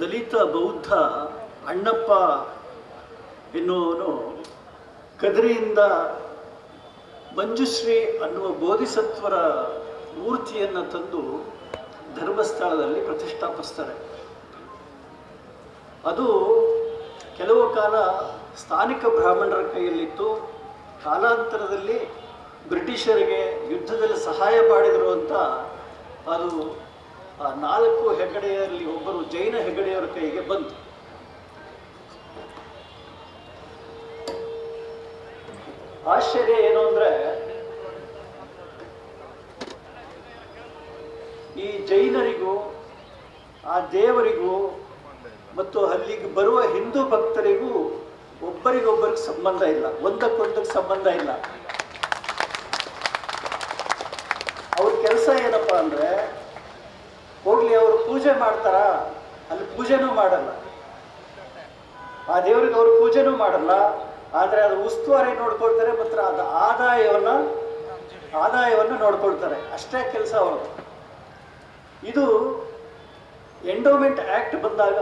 ದಲಿತ ಬೌದ್ಧ ಅಣ್ಣಪ್ಪ ಎನ್ನುವನು ಕದ್ರಿಯಿಂದ ಮಂಜುಶ್ರೀ ಅನ್ನುವ ಬೋಧಿಸತ್ವರ ಮೂರ್ತಿಯನ್ನು ತಂದು ಧರ್ಮಸ್ಥಳದಲ್ಲಿ ಪ್ರತಿಷ್ಠಾಪಿಸ್ತಾರೆ. ಅದು ಕೆಲವು ಕಾಲ ಸ್ಥಾನಿಕ ಬ್ರಾಹ್ಮಣರ ಕೈಯಲ್ಲಿತ್ತು. ಕಾಲಾಂತರದಲ್ಲಿ ಬ್ರಿಟಿಷರಿಗೆ ಯುದ್ಧದಲ್ಲಿ ಸಹಾಯ ಮಾಡಿದರು ಅಂತ ಅದು 4 ಹೆಗ್ಗಡೆಯಲ್ಲಿ ಒಬ್ಬರು ಜೈನ ಹೆಗ್ಗಡೆಯವರ ಕೈಗೆ ಬಂತು. ಆಶ್ಚರ್ಯ ಏನು ಅಂದರೆ, ಈ ಜೈನರಿಗೂ ಆ ದೇವರಿಗೂ ಮತ್ತು ಅಲ್ಲಿಗೆ ಬರುವ ಹಿಂದೂ ಭಕ್ತರಿಗೂ ಒಬ್ಬರಿಗೊಬ್ಬರಿಗೆ ಸಂಬಂಧ ಇಲ್ಲ, ಒಂದಕ್ಕೊಂದಕ್ಕೆ ಸಂಬಂಧ ಇಲ್ಲ. ಅವ್ರ ಕೆಲಸ ಏನಪ್ಪ ಅಂದರೆ, ಹೋಗ್ಲಿ ಅವರು ಪೂಜೆ ಮಾಡ್ತಾರ, ಅಲ್ಲಿ ಪೂಜೆನೂ ಮಾಡಲ್ಲ, ಆ ದೇವರಿಗೆ ಅವರು ಪೂಜೆನೂ ಮಾಡಲ್ಲ. ಆದರೆ ಅದು ಉಸ್ತುವಾರಿ ನೋಡ್ಕೊಳ್ತಾರೆ ಮತ್ತು ಅದು ಆದಾಯವನ್ನು ನೋಡ್ಕೊಳ್ತಾರೆ, ಅಷ್ಟೇ ಕೆಲಸ ಅವರು. ಇದು ಎಂಡೋಮೆಂಟ್ ಆ್ಯಕ್ಟ್ ಬಂದಾಗ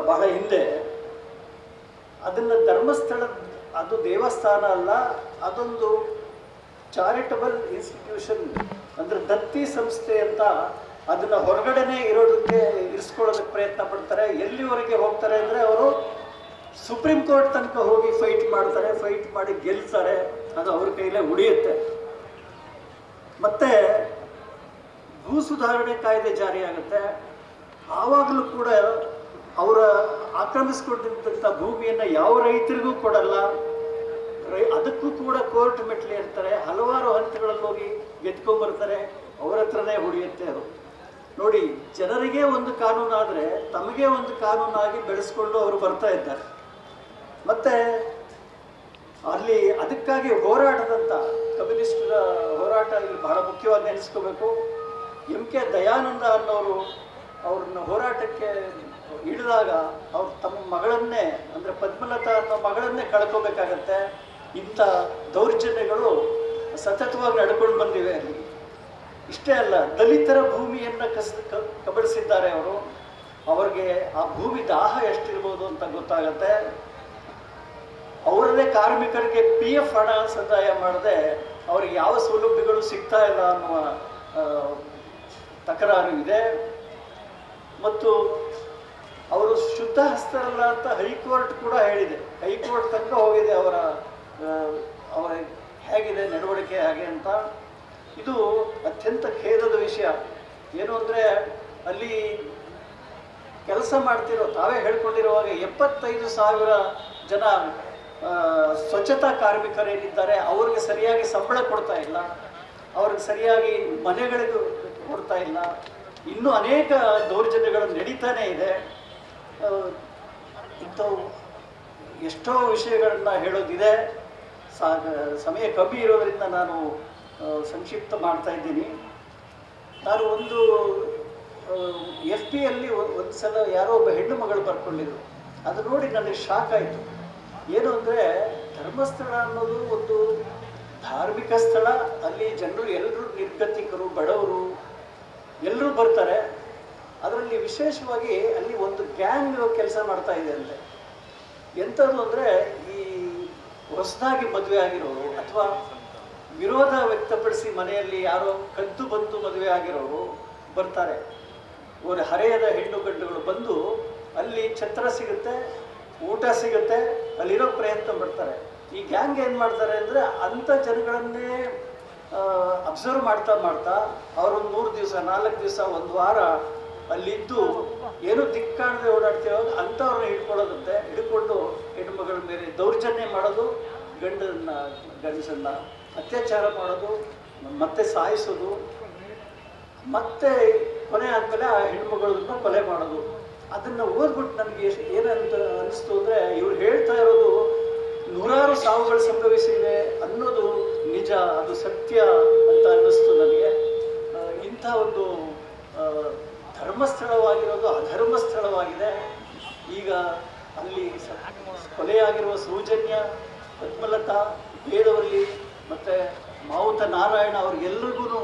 ಬಹಳ ಹಿಂದೆ ಅದನ್ನು ಧರ್ಮಸ್ಥಳ, ಅದು ದೇವಸ್ಥಾನ ಅಲ್ಲ, ಅದೊಂದು ಚಾರಿಟಬಲ್ ಇನ್ಸ್ಟಿಟ್ಯೂಷನ್, ಅಂದರೆ ದತ್ತಿ ಸಂಸ್ಥೆ ಅಂತ ಅದನ್ನು ಹೊರಗಡೆನೇ ಇರಿಸ್ಕೊಳ್ಳೋದಕ್ಕೆ ಪ್ರಯತ್ನ ಪಡ್ತಾರೆ. ಎಲ್ಲಿವರೆಗೆ ಹೋಗ್ತಾರೆ ಅಂದರೆ, ಅವರು ಸುಪ್ರೀಂ ಕೋರ್ಟ್ ತನಕ ಹೋಗಿ ಫೈಟ್ ಮಾಡ್ತಾರೆ, ಫೈಟ್ ಮಾಡಿ ಗೆಲ್ತಾರೆ, ಅದು ಅವ್ರ ಕೈಲೇ ಉಳಿಯುತ್ತೆ. ಮತ್ತೆ ಭೂ ಸುಧಾರಣೆ ಕಾಯ್ದೆ ಜಾರಿಯಾಗುತ್ತೆ. ಆವಾಗಲೂ ಕೂಡ ಅವರ ಆಕ್ರಮಿಸ್ಕೊಂಡಿದ್ದಂಥ ಭೂಮಿಯನ್ನು ಯಾವ ರೈತರಿಗೂ ಕೊಡಲ್ಲ, ಅದಕ್ಕೂ ಕೂಡ ಕೋರ್ಟ್ ಮೆಟ್ಲಿ ಇರ್ತಾರೆ, ಹಲವಾರು ಹಂತಗಳಲ್ಲಿ ಹೋಗಿ ಗೆದ್ಕೊಂಡ್ಬರ್ತಾರೆ, ಅವರ ಹತ್ರನೇ ಉಳಿಯುತ್ತೆ ಅದು. ನೋಡಿ, ಜನರಿಗೆ ಒಂದು ಕಾನೂನಾದರೆ ತಮಗೆ ಒಂದು ಕಾನೂನಾಗಿ ಬೆಳೆಸ್ಕೊಂಡು ಅವರು ಬರ್ತಾ ಇದ್ದಾರೆ. ಮತ್ತೆ ಅಲ್ಲಿ ಅದಕ್ಕಾಗಿ ಹೋರಾಟದಂಥ ಕಮ್ಯುನಿಸ್ಟರ ಹೋರಾಟ ಇಲ್ಲಿ ಬಹಳ ಮುಖ್ಯವಾಗಿ ನೆನೆಸ್ಕೋಬೇಕು. MK ದಯಾನಂದ ಅನ್ನೋರು ಅವ್ರನ್ನ ಹೋರಾಟಕ್ಕೆ ಹಿಡಿದಾಗ ಅವ್ರು ತಮ್ಮ ಮಗಳನ್ನೇ, ಅಂದರೆ ಪದ್ಮಲತಾ ಅನ್ನೋ ಮಗಳನ್ನೇ ಕಳ್ಕೋಬೇಕಾಗತ್ತೆ. ಇಂಥ ದೌರ್ಜನ್ಯಗಳು ಸತತವಾಗಿ ನಡ್ಕೊಂಡು ಬಂದಿವೆ ಅಲ್ಲಿ. ಇಷ್ಟೇ ಅಲ್ಲ, ದಲಿತರ ಭೂಮಿಯನ್ನು ಕಬಳಿಸಿದ್ದಾರೆ ಅವರು. ಅವ್ರಿಗೆ ಆ ಭೂಮಿ ದಾಹ ಎಷ್ಟಿರ್ಬೋದು ಅಂತ ಗೊತ್ತಾಗತ್ತೆ. ಅವರದೇ ಕಾರ್ಮಿಕರಿಗೆ PF ಹಣ ಸಂದಾಯ ಮಾಡದೆ ಅವ್ರಿಗೆ ಯಾವ ಸೌಲಭ್ಯಗಳು ಸಿಗ್ತಾ ಇಲ್ಲ ಅನ್ನುವ ತಕರಾರು ಇದೆ. ಮತ್ತು ಅವರು ಶುದ್ಧ ಹಸ್ತರಲ್ಲ ಅಂತ ಹೈಕೋರ್ಟ್ ಕೂಡ ಹೇಳಿದೆ, ಹೈಕೋರ್ಟ್ ತನಕ ಹೋಗಿದೆ ಅವರ ಹೇಗಿದೆ ನಡವಳಿಕೆ ಹಾಗೆ ಅಂತ. ಇದು ಅತ್ಯಂತ ಖೇದದ ವಿಷಯ. ಏನು ಅಂದರೆ, ಅಲ್ಲಿ ಕೆಲಸ ಮಾಡ್ತಿರೋ ತಾವೇ ಹೇಳ್ಕೊಂಡಿರುವಾಗ 75,000 ಜನ ಸ್ವಚ್ಛತಾ ಕಾರ್ಮಿಕರೇನಿದ್ದಾರೆ ಅವ್ರಿಗೆ ಸರಿಯಾಗಿ ಸಂಬಳ ಕೊಡ್ತಾ ಇಲ್ಲ, ಅವ್ರಿಗೆ ಸರಿಯಾಗಿ ಮನೆಗಳಿಗೂ ಕೊಡ್ತಾ ಇಲ್ಲ. ಇನ್ನೂ ಅನೇಕ ದೌರ್ಜನ್ಯಗಳು ನಡೀತಾನೇ ಇದೆ. ಇಂಥವು ಎಷ್ಟೋ ವಿಷಯಗಳನ್ನ ಹೇಳೋದಿದೆ. ಸಮಯ ಕಮ್ಮಿ ಇರೋದರಿಂದ ನಾನು ಸಂಕ್ಷಿಪ್ತ ಮಾಡ್ತಾ ಇದ್ದೀನಿ. ನಾನು ಒಂದು FBಯಲ್ಲಿ ಒಂದು ಸಲ ಯಾರೋ ಒಬ್ಬ ಹೆಣ್ಣು ಮಗಳು ಬರ್ಕೊಂಡಿದ್ರು. ಅದು ನೋಡಿ ನನಗೆ ಶಾಕ್ ಆಯಿತು. ಏನು ಅಂದರೆ, ಧರ್ಮಸ್ಥಳ ಅನ್ನೋದು ಒಂದು ಧಾರ್ಮಿಕ ಸ್ಥಳ, ಅಲ್ಲಿ ಜನರು ಎಲ್ಲರೂ ನಿರ್ಗತಿಕರು, ಬಡವರು ಎಲ್ಲರೂ ಬರ್ತಾರೆ. ಅದರಲ್ಲಿ ವಿಶೇಷವಾಗಿ ಅಲ್ಲಿ ಒಂದು ಗ್ಯಾಂಗ್ ಕೆಲಸ ಮಾಡ್ತಾ ಇದೆ ಅಂತೆ. ಎಂಥದ್ದು ಅಂದರೆ, ಈ ಹೊಸದಾಗಿ ಮದುವೆ ಆಗಿರೋರು ಅಥವಾ ವಿರೋಧ ವ್ಯಕ್ತಪಡಿಸಿ ಮನೆಯಲ್ಲಿ ಯಾರೋ ಕದ್ದು ಬಂದು ಮದುವೆ ಆಗಿರೋರು ಬರ್ತಾರೆ. ಒಂದು ಹರೆಯದ ಹೆಣ್ಣು ಗಂಡುಗಳು ಬಂದು ಅಲ್ಲಿ ಛತ್ರ ಸಿಗುತ್ತೆ, ಊಟ ಸಿಗುತ್ತೆ, ಅಲ್ಲಿರೋ ಪ್ರಯತ್ನ ಪಡ್ತಾರೆ. ಈ ಗ್ಯಾಂಗ್ ಏನು ಮಾಡ್ತಾರೆ ಅಂದರೆ, ಅಂಥ ಜನಗಳನ್ನೇ ಅಬ್ಸರ್ವ್ ಮಾಡ್ತಾ ಅವರೊಂದು 3 ದಿವಸ 4 ದಿವಸ 1 ವಾರ ಅಲ್ಲಿದ್ದು ಏನೂ ದಿಕ್ಕಾಣದೆ ಓಡಾಡ್ತಿರುವಾಗ ಅಂಥವ್ರನ್ನ ಹಿಡ್ಕೊಳ್ಳೋದಂತೆ. ಹಿಡ್ಕೊಂಡು ಹೆಣ್ಣುಮಗಳ ಮೇಲೆ ದೌರ್ಜನ್ಯ ಮಾಡೋದು, ಗಂಡಸನ್ನು ಅತ್ಯಾಚಾರ ಮಾಡೋದು, ಮತ್ತೆ ಸಾಯಿಸೋದು, ಮತ್ತೆ ಕೊನೆ ಆದಮೇಲೆ ಆ ಹೆಣ್ಮಗಳನ್ನ ಕೊಲೆ ಮಾಡೋದು. ಅದನ್ನು ಓದ್ಬಿಟ್ಟು ನನಗೆ ಏನಂತ ಅನಿಸ್ತು ಅಂದರೆ, ಇವ್ರು ಹೇಳ್ತಾ ಇರೋದು ನೂರಾರು ಸಾವುಗಳು ಸಂಭವಿಸಿವೆ ಅನ್ನೋದು ನಿಜ, ಅದು ಸತ್ಯ ಅಂತ ಅನ್ನಿಸ್ತು ನನಗೆ. ಇಂಥ ಒಂದು ಧರ್ಮಸ್ಥಳವಾಗಿರೋದು ಅಧರ್ಮ ಸ್ಥಳವಾಗಿದೆ. ಈಗ ಅಲ್ಲಿ ಕೊಲೆಯಾಗಿರುವ ಸೌಜನ್ಯ, ಪದ್ಮಲತಾ, ವೇದವಲ್ಲಿ ಮತ್ತು ಮಾವುತ ನಾರಾಯಣ ಅವ್ರಿಗೆಲ್ಲರಿಗೂ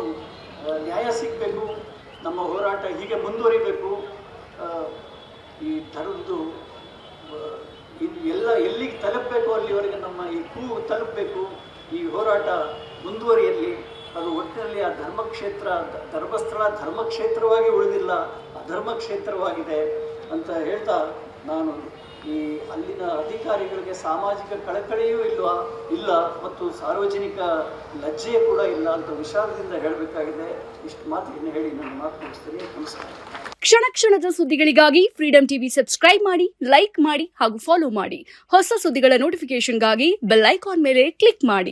ನ್ಯಾಯ ಸಿಗಬೇಕು. ನಮ್ಮ ಹೋರಾಟ ಹೀಗೆ ಮುಂದುವರಿಬೇಕು. ಈ ಥರದ್ದು ಎಲ್ಲಿಗೆ ತಲುಪಬೇಕು ಅಲ್ಲಿವರೆಗೆ ನಮ್ಮ ಈ ಕೂಗು ತಲುಪಬೇಕು, ಈ ಹೋರಾಟ ಮುಂದುವರಿಯಲ್ಲಿ. ಅದು ಒಟ್ಟಿನಲ್ಲಿ ಆ ಧರ್ಮಕ್ಷೇತ್ರ, ಧರ್ಮಸ್ಥಳ ಧರ್ಮಕ್ಷೇತ್ರವಾಗಿ ಉಳಿದಿಲ್ಲ, ಅಧರ್ಮಕ್ಷೇತ್ರವಾಗಿದೆ ಅಂತ ಹೇಳ್ತಾ, ನಾನು ಈ ಅಲ್ಲಿನ ಅಧಿಕಾರಿಗಳಿಗೆ ಸಾಮಾಜಿಕ ಕಳಕಳಿಯೂ ಇಲ್ಲ ಮತ್ತು ಸಾರ್ವಜನಿಕ ಲಜ್ಜೆ ಕೂಡ ಇಲ್ಲ ಅಂತ ವಿಷಾದದಿಂದ ಹೇಳಬೇಕಾಗಿದೆ. ಇಷ್ಟು ಮಾತನ್ನು ಹೇಳಿ ನನ್ನ ಮಾತು ಮುಗಿಸ್ತೀನಿ. ನಮಸ್ಕಾರ. ಕ್ಷಣ ಕ್ಷಣದ ಸುದ್ದಿಗಳಿಗಾಗಿ ಫ್ರೀಡಂ ಟಿವಿ ಸಬ್ಸ್ಕ್ರೈಬ್ ಮಾಡಿ, ಲೈಕ್ ಮಾಡಿ ಹಾಗೂ ಫಾಲೋ ಮಾಡಿ. ಹೊಸ ಸುದ್ದಿಗಳ ನೋಟಿಫಿಕೇಶನ್ಗಾಗಿ ಬೆಲ್ ಐಕಾನ್ ಮೇಲೆ ಕ್ಲಿಕ್ ಮಾಡಿ.